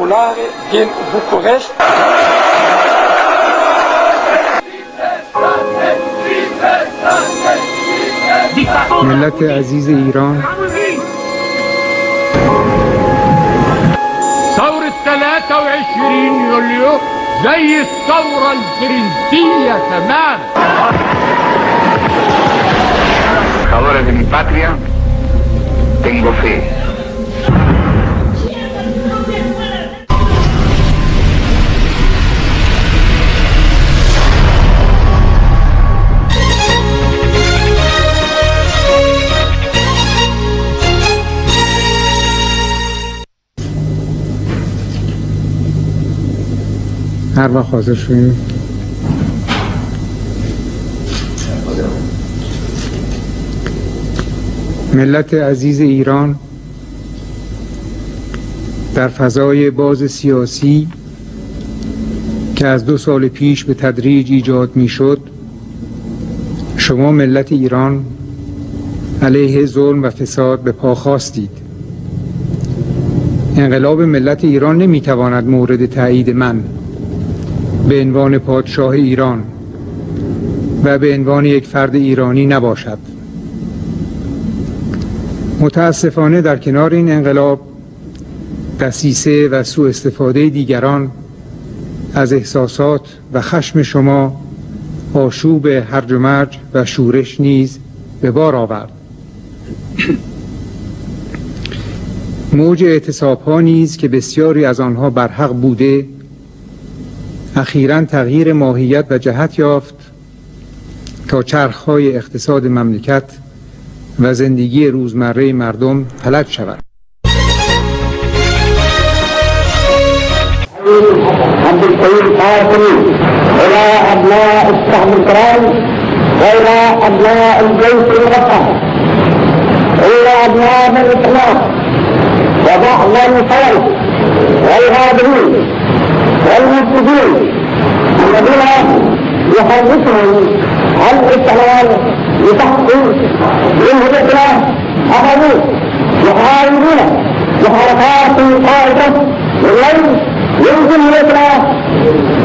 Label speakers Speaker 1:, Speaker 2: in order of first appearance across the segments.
Speaker 1: comunale din București.
Speaker 2: ملت عزیز ایران،
Speaker 3: ثورة 23 يوليو زي الثورة الفرنسية تمام.
Speaker 4: Favore de mi patria, tengo fe.
Speaker 2: هر وقت حاضر شدیم. ملت عزیز ایران در فضای باز سیاسی که از 2 سال پیش به تدریج ایجاد می شد، شما ملت ایران علیه ظلم و فساد به پا خاستید. انقلاب ملت ایران نمی تواند مورد تایید من به عنوان پادشاه ایران و به عنوان یک فرد ایرانی نباشد. متاسفانه در کنار این انقلاب، دسیسه و سوء استفاده دیگران از احساسات و خشم شما آشوب هرج و مرج و شورش نیز به بار آورد. موج اعتصاب‌ها نیز که بسیاری از آنها برحق بوده، اخیراً تغییر ماهیت و جهت یافت تا چرخ‌های اقتصاد مملکت و زندگی روزمره مردم فلج شود.
Speaker 5: عبد القيوم قاسم إلى أبناء الشعب الكرام وإلى أبناء الجيش المرفه إلى أبناء الإسلام وبعض الفرق والغابرين والمسلمين الذين يحرصهم الإسلام لتحقيق منه الإسلام أخذوه يحاربون بحركات قائدة بالليل ينزل الإسلام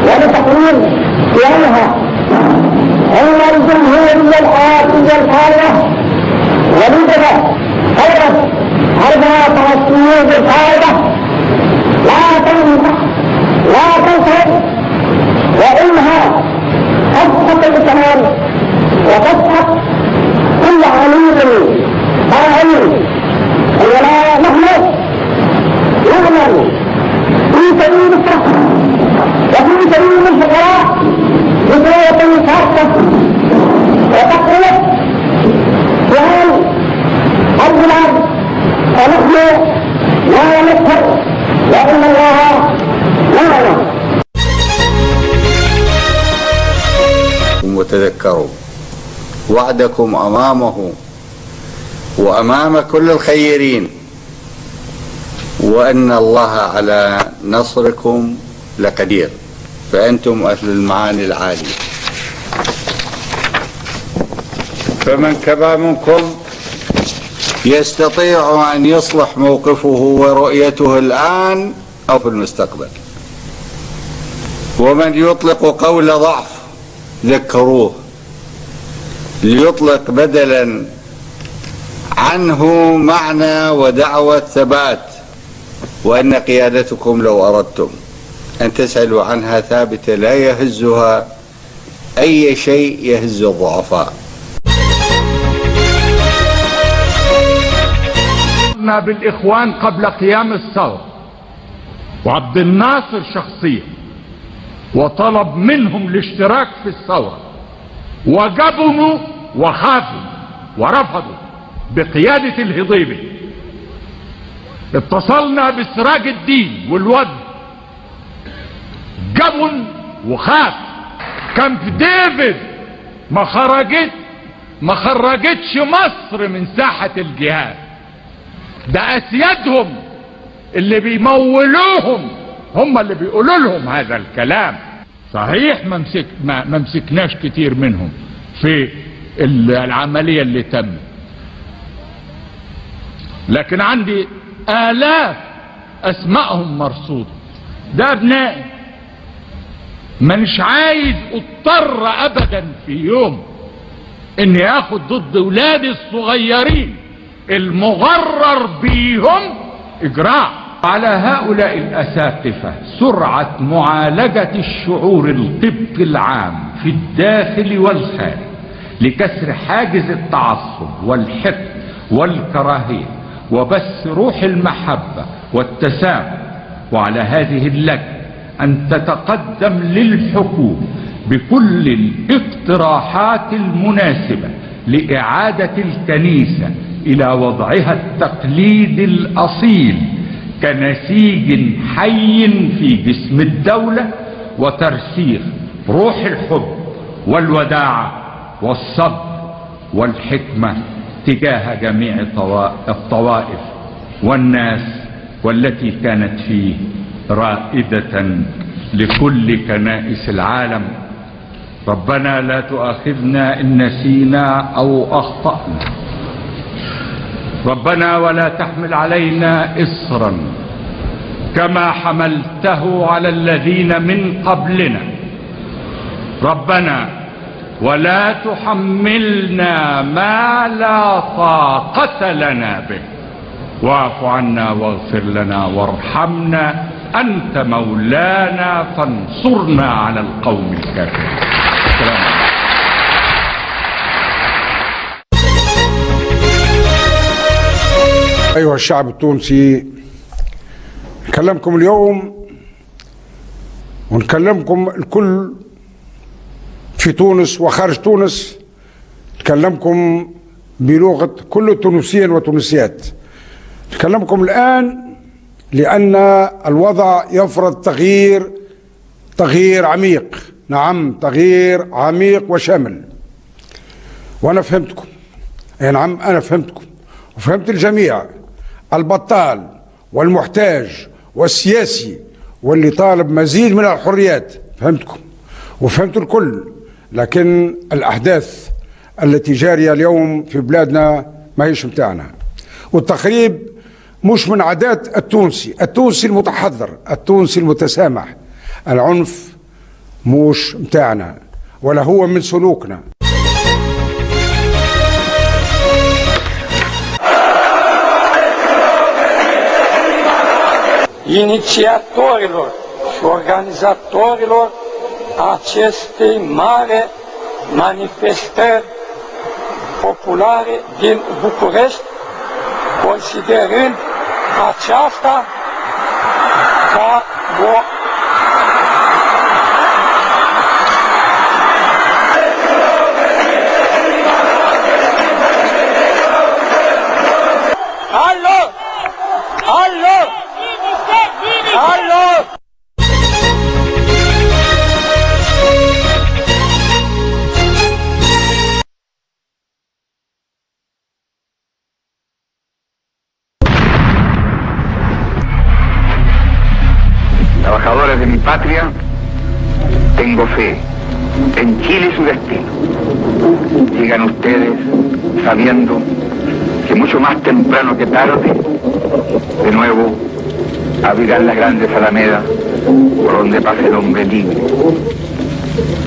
Speaker 5: ولتقويم قيامها أن الجمهورية الحاكمة الحالية وليدها ثورة 54 بالقاعدة لا تنفع لا تنفع وإنها تسقط الإسلام وتسقط كل عميد طاعن ولا نحن نعمل في سبيل الصح وفي سبيل الفقراء بصورة خاصة وتقوية شؤون البلاد ونحن لا نكفر وإن الله معنا.
Speaker 6: وتذكروا وعدكم أمامه وأمام كل الخيرين، وأن الله على نصركم لقدير، فأنتم أهل المعاني العالية. فمن كبا منكم يستطيع أن يصلح موقفه ورؤيته الآن أو في المستقبل، ومن يطلق قول ضعف ذكروه ليطلق بدلا عنه معنى ودعوة ثبات، وأن قيادتكم لو أردتم أن تسألوا عنها ثابتة لا يهزها أي شيء يهز الضعفاء.
Speaker 3: بالإخوان قبل قيام الثورة وعبد الناصر شخصيا وطلب منهم الاشتراك في الثورة، وجبنوا وخافوا ورفضوا بقيادة الهضيبي. اتصلنا بسراج الدين والود، جبن وخاف. كامب ديفيد ما خرجتش مصر من ساحة الجهاد، ده أسيادهم اللي بيمولوهم هم اللي بيقولوا لهم هذا الكلام. صحيح ما مسكناش كتير منهم في العملية اللي تمت، لكن عندي آلاف أسمائهم مرصودة ده ابنائي، مانيش عايز اضطر ابدا في يوم اني اخد ضد ولادي الصغيرين المغرر بيهم اجراء. على هؤلاء الاساقفة سرعة معالجة الشعور القبطي العام في الداخل والخارج لكسر حاجز التعصب والحقد والكراهية وبث روح المحبة والتسامح. وعلى هذه اللجنة أن تتقدم للحكومة بكل الاقتراحات المناسبة لإعادة الكنيسة إلى وضعها التقليدي الأصيل كنسيج حي في جسم الدولة، وترسيخ روح الحب والوداعة والصبر والحكمة تجاه جميع الطوائف والناس، والتي كانت فيه رائدة لكل كنائس العالم. ربنا لا تؤاخذنا إن نسينا أو أخطأنا. ربنا ولا تحمل علينا إصرا كما حملته على الذين من قبلنا. ربنا ولا تحملنا ما لا طاقة لنا به. واعف عنا واغفر لنا وارحمنا، أنت مولانا فانصرنا على القوم الكافرين. السلام عليكم.
Speaker 7: أيها الشعب التونسي، نكلمكم اليوم ونكلمكم الكل في تونس وخارج تونس، نكلمكم بلغة كل التونسيين والتونسيات. نكلمكم الآن لأن الوضع يفرض تغيير عميق. نعم، تغيير عميق وشامل. وأنا فهمتكم، أي نعم أنا فهمتكم وفهمت الجميع، البطال والمحتاج والسياسي واللي طالب مزيد من الحريات. فهمتكم وفهمت الكل، لكن الأحداث التي جارية اليوم في بلادنا ما هيش متاعنا، والتخريب مش من عادات التونسي المتحضر، التونسي المتسامح. العنف مش متاعنا ولا هو من سلوكنا.
Speaker 1: inițiatorilor și organizatorilor acestei mari manifestări populare din București, considerând aceasta ca o
Speaker 4: Trabajadores de mi patria, tengo fe en Chile y su destino. Sigan ustedes sabiendo que mucho más temprano que tarde, de nuevo abrirán las grandes alamedas por donde pase el hombre libre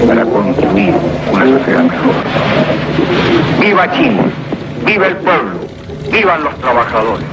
Speaker 4: para construir una sociedad mejor. ¡Viva Chile! ¡Viva el pueblo! ¡Vivan los trabajadores!